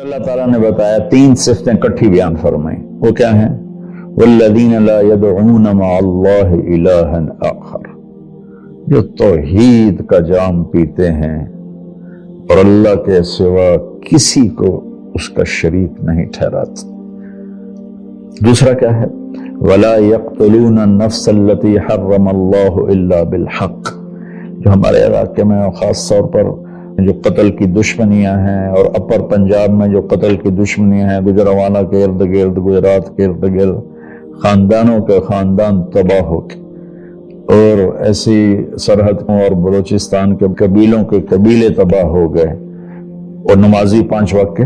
اللہ تعالیٰ نے بتایا تین صفتیں کٹھی بیان فرمائیں، وہ کیا ہیں؟ والذین لا يدعون مع اللہ الہا آخر، جو توحید کا جام پیتے ہیں اور اللہ کے سوا کسی کو اس کا شریک نہیں ٹھہراتے۔ دوسرا کیا ہے؟ ولا يقتلون النفس التي حرم اللہ الا بالحق، جو ہمارے علاقے میں خاص طور پر جو قتل کی دشمنیاں ہیں اور اپر پنجاب میں جو قتل کی دشمنیاں ہیں، گجرانوالہ کے ارد گرد، گجرات کے ارد گرد خاندانوں کے خاندان تباہ ہو کے، اور ایسی سرحدوں اور بلوچستان کے قبیلوں کے قبیلے تباہ ہو گئے، اور نمازی 5 وقت کے،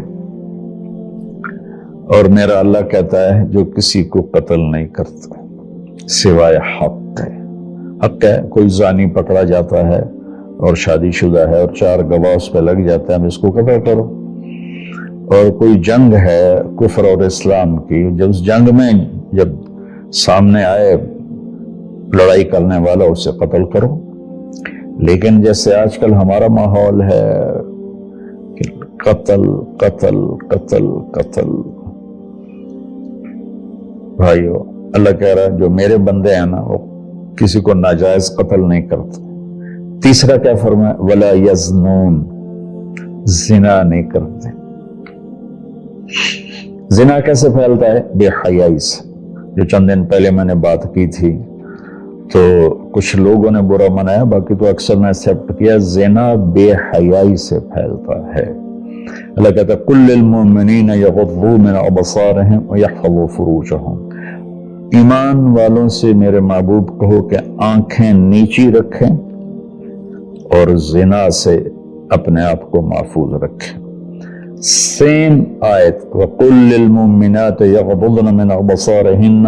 اور میرا اللہ کہتا ہے جو کسی کو قتل نہیں کرتا سوائے حق ہے۔ حق ہے، کوئی زانی پکڑا جاتا ہے اور شادی شدہ ہے اور 4 گواہ اس پہ لگ جاتا ہے، ہم اس کو قتل کرو۔ اور کوئی جنگ ہے کفر اور اسلام کی، جب اس جنگ میں جب سامنے آئے لڑائی کرنے والا اسے قتل کرو۔ لیکن جیسے آج کل ہمارا ماحول ہے کہ قتل قتل قتل قتل، بھائیو اللہ کہہ رہا ہے جو میرے بندے ہیں نا وہ کسی کو ناجائز قتل نہیں کرتے۔ تیسرا کیا فرمایا؟ ولا یزنون، زنا نہیں کرتے۔ زنا کیسے پھیلتا ہے؟ بے حیائی سے، جو چند دن پہلے میں نے بات کی تھی، تو کچھ لوگوں نے برا منایا، باقی تو اکثر نے ایکسپٹ کیا۔ زنا بے حیائی سے پھیلتا ہے۔ اللہ کہتا ہے کل للمؤمنین یغضوا من ابصارہم ویحفظوا فروجہم، ایمان والوں سے میرے محبوب کہو کہ آنکھیں نیچی رکھیں اور زنا سے اپنے آپ کو محفوظ رکھیں۔ سیم آیت وَقُلْ لِلْمُؤْمِنَاتِ يَغْضُضْنَ مِنْ أَبْصَارِهِنَّ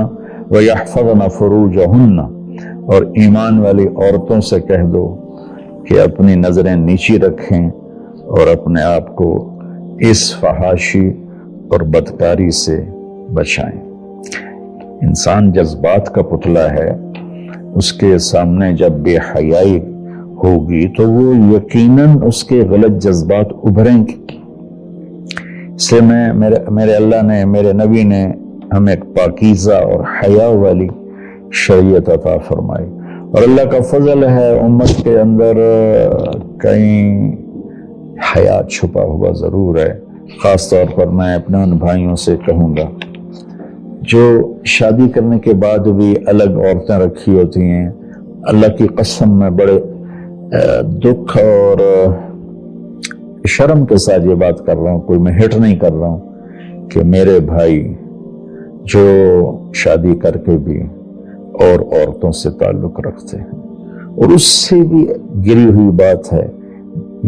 وَيَحْفَظْنَ فُرُوجَهُنَّ، اور ایمان والی عورتوں سے کہہ دو کہ اپنی نظریں نیچی رکھیں اور اپنے آپ کو اس فحاشی اور بدکاری سے بچائیں۔ انسان جذبات کا پتلا ہے، اس کے سامنے جب بے حیائی ہوگی تو وہ یقیناً اس کے غلط جذبات ابھریں گے۔ اس لیے میرے اللہ نے، میرے نبی نے ہمیں ایک پاکیزہ اور حیا والی شریعت عطا فرمائی، اور اللہ کا فضل ہے امت کے اندر کہیں حیا چھپا ہوا ضرور ہے۔ خاص طور پر میں اپنے ان بھائیوں سے کہوں گا جو شادی کرنے کے بعد بھی الگ عورتیں رکھی ہوتی ہیں، اللہ کی قسم میں بڑے دکھ اور شرم کے ساتھ یہ بات کر رہا ہوں، کوئی میں ہٹ نہیں کر رہا ہوں، کہ میرے بھائی جو شادی کر کے بھی اور عورتوں سے تعلق رکھتے ہیں، اور اس سے بھی گری ہوئی بات ہے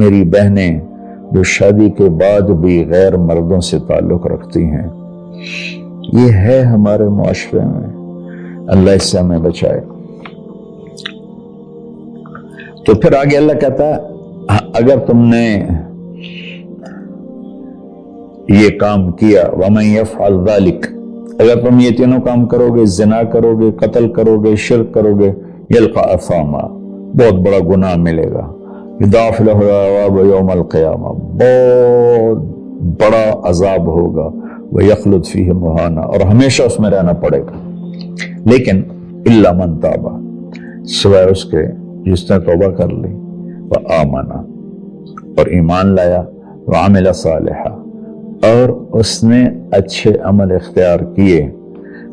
میری بہنیں جو شادی کے بعد بھی غیر مردوں سے تعلق رکھتی ہیں۔ یہ ہے ہمارے معاشرے میں، اللہ اس سے ہمیں بچائے۔ تو پھر آگے اللہ کہتا ہے اگر تم نے یہ کام کیا وَمَن يَفْعَلْ ذَلِكَ، اگر تم یہ تینوں کام کرو گے، زنا کرو گے، قتل کرو گے، شرک کرو گے، يَلْقَ أَثَامًا، بہت بڑا گناہ ملے گا، يُضَاعَفْ لَهُ الْعَذَابُ يَوْمَ الْقِيَامَةِ، بہت بڑا عذاب ہوگا، وَيَخْلُدْ فِيهِ مُهَانًا، اور ہمیشہ اس میں رہنا پڑے گا۔ لیکن إِلَّا مَن تَابَ، سوائے اس کے جس نے توبہ کر لی، وَآمَنَ، اور ایمان لایا، وَعَمِلَ صَالِحًا، اور اس نے اچھے عمل اختیار کیے۔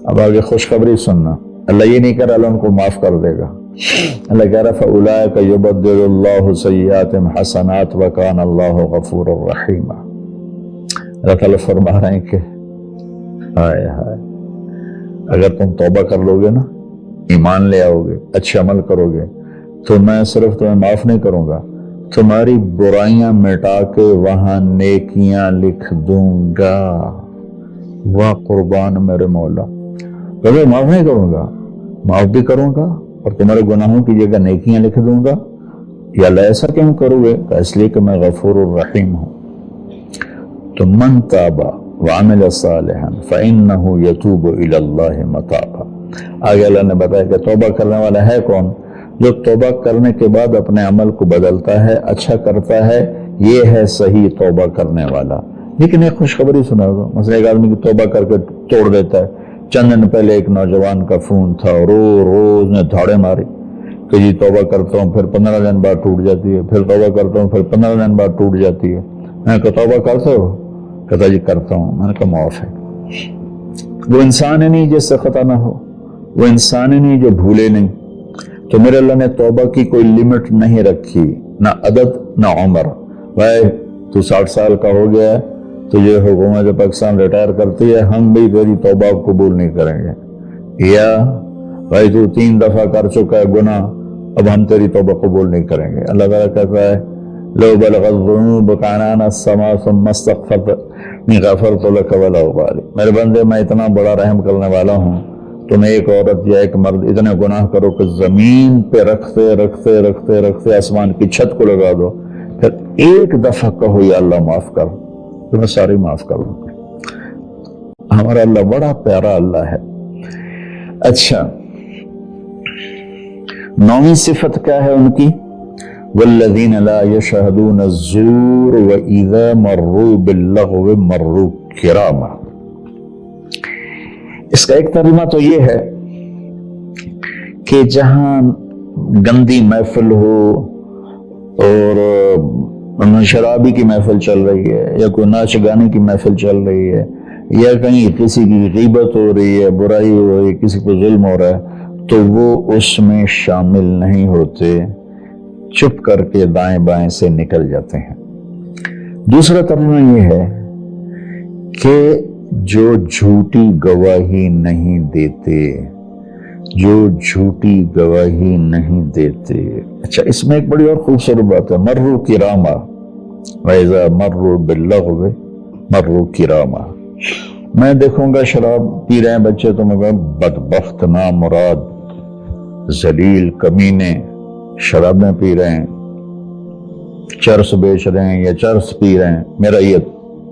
اب آگے خوشخبری سننا، اللہ یہ نہیں کر رہا اللہ ان کو معاف کر دے گا، اللہ کہہ رہا فَأُولَٰئِكَ يُبَدِّلُ اللَّهُ سَيِّئَاتِهِمْ حَسَنَاتٍ وَكَانَ اللَّهُ غَفُورًا رَحِيمًا۔ اللہ تعالیٰ فرما رہے ہیں کہ ہائے ہائے، اگر تم توبہ کر لو گے نا، ایمان لے آؤ گے، اچھے عمل کرو گے، تو میں صرف تمہیں معاف نہیں کروں گا، تمہاری برائیاں مٹا کے وہاں نیکیاں لکھ دوں گا۔ واہ قربان میرے مولا، کبھی معاف نہیں کروں گا، معاف بھی کروں گا اور تمہارے گناہوں کی جگہ نیکیاں لکھ دوں گا۔ یا اللہ ایسا کیوں کرو گے؟ اس لیے کہ میں غفور الرحیم ہوں۔ تو من تاب وعمل صالحا فإنه يتوب إلى الله متابا، آگے اللہ نے بتایا کہ توبہ کرنے والا ہے کون؟ جو توبہ کرنے کے بعد اپنے عمل کو بدلتا ہے، اچھا کرتا ہے، یہ ہے صحیح توبہ کرنے والا۔ لیکن ایک خوشخبری سنا دو، مثلا ایک آدمی کی توبہ کر کے توڑ دیتا ہے. چند دن پہلے ایک نوجوان کا فون تھا، روز نے دھاڑے ماری کہ جی توبہ کرتا ہوں، پھر 15 دن بعد ٹوٹ جاتی ہے، پھر توبہ کرتا ہوں، پھر 15 دن بعد ٹوٹ جاتی ہے. میں نے کہا توبہ کرتے ہو؟ کہتا جی کرتا ہوں. میں نے کہا معاف ہے. وہ انسان ہی نہیں جس سے خطا نہ ہو، وہ انسان ہی نہیں جو بھولے نہیں. تو میرے اللہ نے توبہ کی کوئی لمٹ نہیں رکھی، نہ عدد نہ عمر. بھائی تو 60 سال کا ہو گیا ہے، تجھے حکومت پاکستان ریٹائر کرتی ہے، ہم بھی تیری توبہ قبول نہیں کریں گے. یا بھائی تو 3 دفعہ کر چکا ہے گناہ، اب ہم تیری توبہ قبول نہیں کریں گے. اللہ تعالیٰ کہتا ہے لو بلغت الذنوب عنان السماء ثم استغفرتنی غفرت لک ولا ابالی. میرے بندے میں اتنا بڑا رحم کرنے والا ہوں، تم ایک عورت یا ایک مرد اتنے گناہ کرو کہ زمین پہ رکھتے رکھتے رکھتے رکھتے آسمان کی چھت کو لگا دو، پھر ایک دفعہ کہو یا اللہ معاف کر، تو میں ساری معاف کر دوں. ہمارا اللہ بڑا پیارا اللہ ہے. اچھا، 9ویں صفت کیا ہے ان کی؟ والذین لا یشہدون الزور واذا مروا باللغو مروا کراما. اس کا ایک ترجمہ تو یہ ہے کہ جہاں گندی محفل ہو اور شرابی کی محفل چل رہی ہے، یا کوئی ناچ گانے کی محفل چل رہی ہے، یا کہیں کسی کی غیبت ہو رہی ہے، برائی ہو رہی ہے، کسی کو ظلم ہو رہا ہے، تو وہ اس میں شامل نہیں ہوتے، چپ کر کے دائیں بائیں سے نکل جاتے ہیں. دوسرا ترجمہ یہ ہے کہ جو جھوٹی گواہی نہیں دیتے، جو جھوٹی گواہی نہیں دیتے. اچھا، اس میں ایک بڑی اور خوبصورت بات ہے، مروا کراما وَإِذَا مَرُّوا بِاللَّغْوِ مَرُّوا کراما. میں دیکھوں گا شراب پی رہے ہیں بچے تو میں کہوں بدبخت، نامراد، ذلیل، کمینے، شرابیں پی رہے ہیں، چرس بیچ رہے ہیں یا چرس پی رہے ہیں، میرا یہ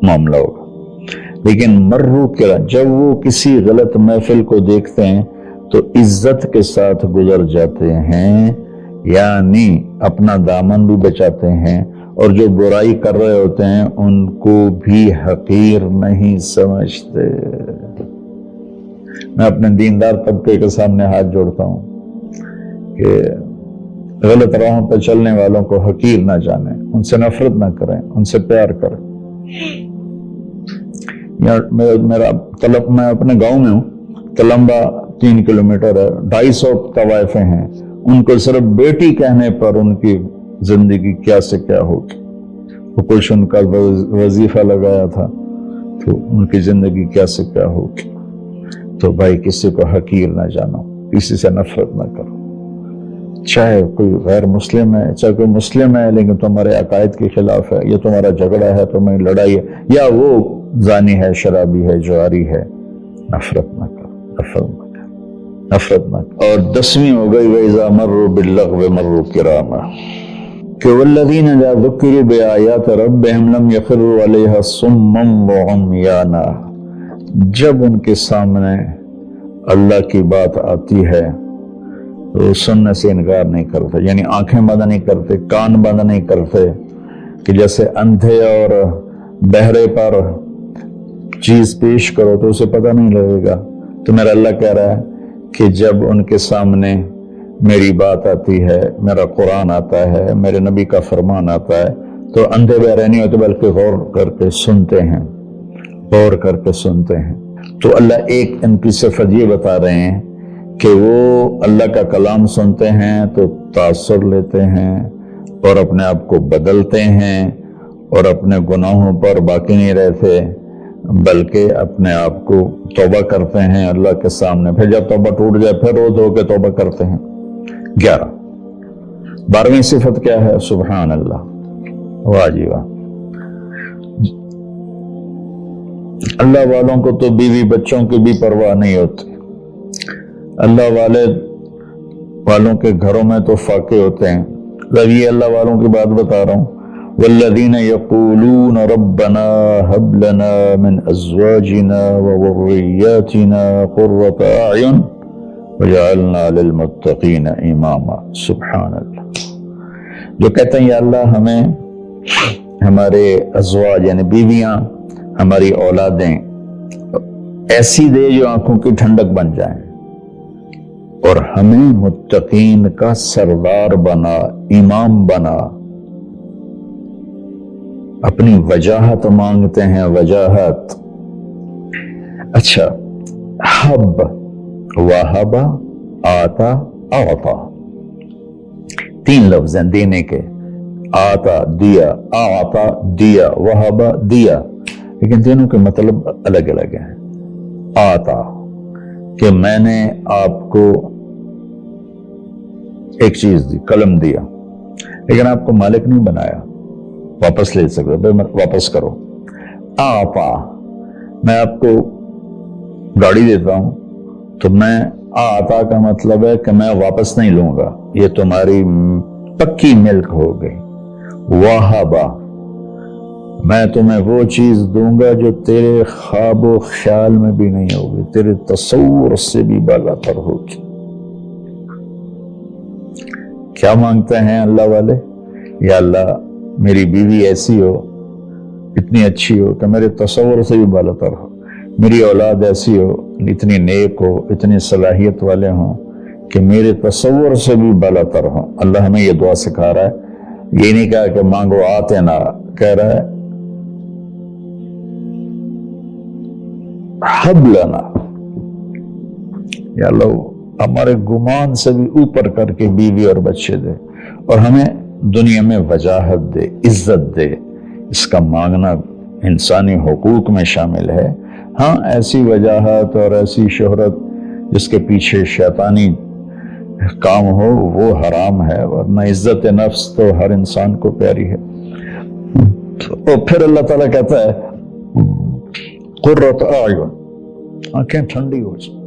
معاملہ ہوگا. لیکن مرو کیا، جب وہ کسی غلط محفل کو دیکھتے ہیں تو عزت کے ساتھ گزر جاتے ہیں، یعنی اپنا دامن بھی بچاتے ہیں، اور جو برائی کر رہے ہوتے ہیں ان کو بھی حقیر نہیں سمجھتے. میں اپنے دیندار طبقے کے سامنے ہاتھ جوڑتا ہوں کہ غلط راہوں پہ چلنے والوں کو حقیر نہ جانیں، ان سے نفرت نہ کریں، ان سے پیار کریں. میں اپنے گاؤں میں ہوں، تلمبا 3 کلومیٹر ہے، 250 طوائفیں ہیں. ان کو صرف بیٹی کہنے پر ان کی زندگی کیا سے کیا ہوگی. وہ کچھ ان کا وظیفہ لگایا تھا تو ان کی زندگی کیا سے کیا ہوگی. تو بھائی کسی کو حقیر نہ جانو، کسی سے نفرت نہ کرو، چاہے کوئی غیر مسلم ہے چاہے کوئی مسلم ہے، لیکن تمہارے عقائد کے خلاف ہے، یا تمہارا جھگڑا ہے، تمہاری لڑائی ہے، یا وہ زانی ہے، شرابی ہے، جواری ہے، نفرت نہ کرو، نفرت نہ کرو، نفرت نہ کرو. اور 10ویں ہو گئی وَإِذَا مَرُّوا بِاللَّغْوِ مَرُّوا كِرَامًا، کہ وَالَّذِينَ إِذَا ذُكِّرُوا بِآيَاتِ رَبِّهِمْ لَمْ يَخِرُّوا عَلَيْهَا صُمًّا وَعُمْيَانًا. جب ان کے سامنے اللہ کی بات آتی ہے تو سننے سے انکار نہیں کرتے، یعنی آنکھیں بند نہیں کرتے، کان بند نہیں کرتے، کہ جیسے اندھے اور بہرے پر چیز پیش کرو تو اسے پتہ نہیں لگے گا. تو میرا اللہ کہہ رہا ہے کہ جب ان کے سامنے میری بات آتی ہے، میرا قرآن آتا ہے، میرے نبی کا فرمان آتا ہے، تو اندھے بہرے نہیں ہوتے بلکہ غور کر کے سنتے ہیں، غور کر کے سنتے ہیں. تو اللہ ایک ان کی صفت یہ بتا رہے ہیں کہ وہ اللہ کا کلام سنتے ہیں تو تاثر لیتے ہیں اور اپنے آپ کو بدلتے ہیں، اور اپنے گناہوں پر باقی نہیں رہتے، بلکہ اپنے آپ کو توبہ کرتے ہیں اللہ کے سامنے. پھر جب توبہ ٹوٹ جائے پھر رو دھو کے توبہ کرتے ہیں. 11. 12ویں صفت کیا ہے؟ سبحان اللہ، واہ جی واہ. اللہ والوں کو تو بیوی بچوں کی بھی پرواہ نہیں ہوتی. اللہ والوں کے گھروں میں تو فاقے ہوتے ہیں. یہ اللہ والوں کی بات بتا رہا ہوں. والذین یقولون ربنا هب لنا من ازواجنا وذریاتنا قرۃ اعین وجعلنا للمتقین اماما. سبحان اللہ. جو کہتے ہیں یا اللہ ہمیں ہمارے ازواج یعنی بیویاں ہماری اولادیں ایسی دے جو آنکھوں کی ٹھنڈک بن جائیں، اور ہمیں متقین کا سردار بنا، امام بنا۔ اپنی وجاہت مانگتے ہیں، وجاہت۔ اچھا، حب، وہب، آتا، اعطا، تین لفظ ہیں دینے کے، آتا دیا، اعطا دیا، وہب دیا، لیکن تینوں کے مطلب الگ الگ ہیں۔ آتا کہ میں نے آپ کو ایک چیز دی، قلم دیا، لیکن آپ کو مالک نہیں بنایا، واپس لے سکتے، واپس کرو۔ آتا، میں آپ کو گاڑی دیتا ہوں تو میں آتا کا مطلب ہے کہ میں واپس نہیں لوں گا، یہ تمہاری پکی ملک ہو گئی۔ وہبا، میں تمہیں وہ چیز دوں گا جو تیرے خواب و خیال میں بھی نہیں ہوگی، تیرے تصور سے بھی بالا تر ہوگی۔ کیا مانگتے ہیں اللہ والے؟ یا اللہ میری بیوی ایسی ہو، اتنی اچھی ہو کہ میرے تصور سے بھی بالا تر ہو، میری اولاد ایسی ہو، اتنی نیک ہو، اتنی صلاحیت والے ہوں کہ میرے تصور سے بھی بالا تر ہوں۔ اللہ ہمیں یہ دعا سکھا رہا ہے، یہ نہیں کہا کہ مانگو آتے نہ، کہہ رہا ہے حب لنا، یا اللہ ہمارے گمان سے بھی اوپر کر کے بیوی اور بچے دے، اور ہمیں دنیا میں وجاہت دے، عزت دے۔ اس کا مانگنا انسانی حقوق میں شامل ہے۔ ہاں، ایسی وجاہت اور ایسی شہرت جس کے پیچھے شیطانی کام ہو وہ حرام ہے، ورنہ عزت نفس تو ہر انسان کو پیاری ہے۔ اور پھر اللہ تعالیٰ کہتا ہے قرۃ اعین، آنکھیں ٹھنڈی ہو جائیں۔